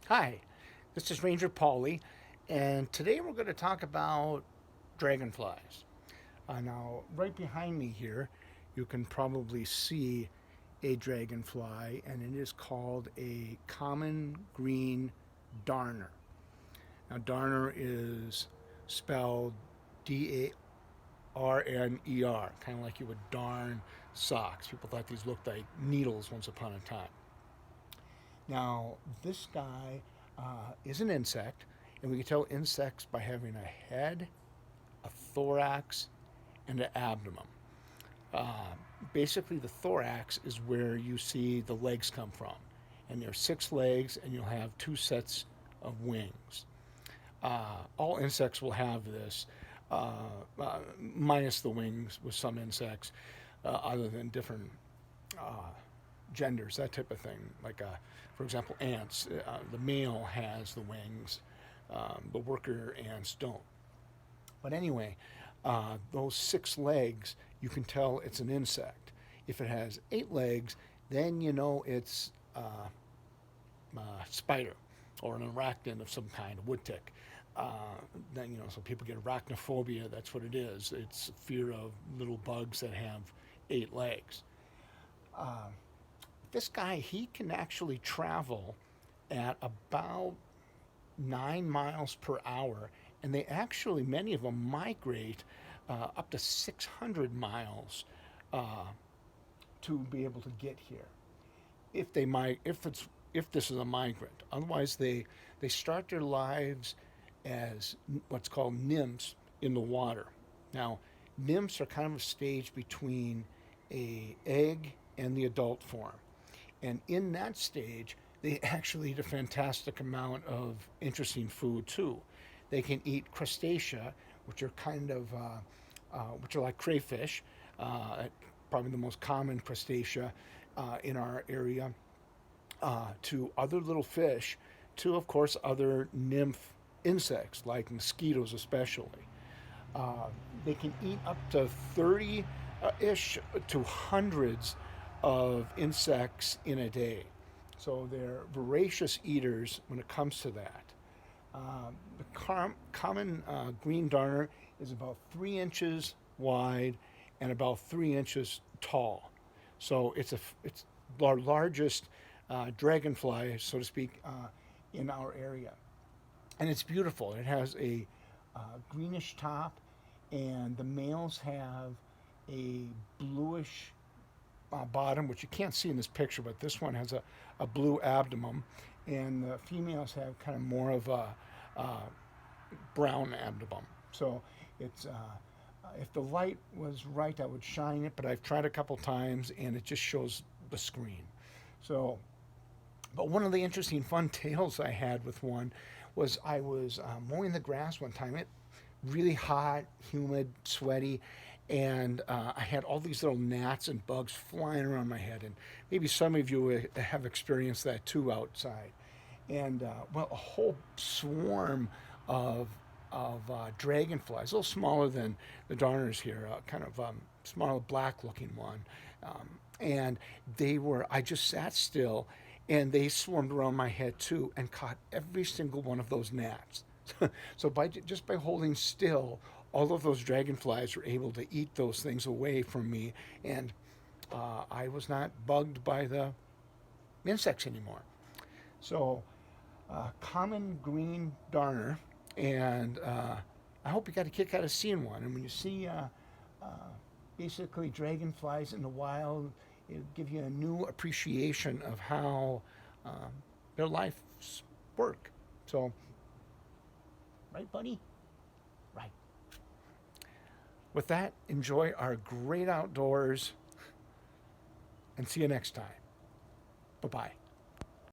Hi, this is Ranger Pauly, and today we're going to talk about dragonflies. Now, right behind me here, you can probably see a dragonfly, and it is called a common green darner. Now, darner is spelled Darner, kind of like you would darn socks. People thought these looked like needles once upon a time. Now, this guy is an insect, and we can tell insects by having a head, a thorax, and an abdomen. Uh, Basically, the thorax is where you see the legs come from, and there are 6 legs, and you'll have 2 sets of wings. All insects will have this, minus the wings with some insects, other than different uh, genders, that type of thing. Like, for example, ants. The male has the wings, the worker ants don't. But anyway, those 6 legs, you can tell it's an insect. If it has 8 legs, then you know it's a spider or an arachnid of some kind, a wood tick. Then so people get arachnophobia. That's what it is. It's fear of little bugs that have 8 legs. Uh, this guy, he can actually travel at about 9 miles per hour, and they actually, many of them migrate up to 600 miles uh, to be able to get here. If they might, if this is a migrant, otherwise they start their lives as what's called nymphs in the water. Now, nymphs are kind of a stage between a egg and the adult form. And in that stage, they actually eat a fantastic amount of interesting food too. They can eat crustacea, which are which are like crayfish, probably the most common crustacea in our area, to other little fish, to of course other nymph insects like mosquitoes especially. Uh, they can eat up to 30 ish to hundreds of insects in a day. So they're voracious eaters when it comes to that. The common green darner is about 3 inches wide and about 3 inches tall. So it's our largest dragonfly, so to speak, in our area, and it's beautiful. It has a greenish top, and the males have a bluish bottom, which you can't see in this picture, but this one has a blue abdomen, and the females have kind of more of a uh, brown abdomen. So it's if the light was right, I would shine it, but I've tried a couple times, and it just shows the screen. So, but one of the interesting fun tales I had with one was I was mowing the grass one time. It really hot, humid, sweaty, and I had all these little gnats and bugs flying around my head. And maybe some of you have experienced that too outside. And well, a whole swarm of dragonflies, a little smaller than the darners here, kind of smaller black-looking one. And I just sat still, and they swarmed around my head too, and caught every single one of those gnats. So just by holding still, all of those dragonflies were able to eat those things away from me, and I was not bugged by the insects anymore. So, common green darner, and I hope you got a kick out of seeing one. And when you see uh, basically dragonflies in the wild, it'll give you a new appreciation of how um, their lives work. So, right, buddy? Right. With that, enjoy our great outdoors, and see you next time. Bye bye.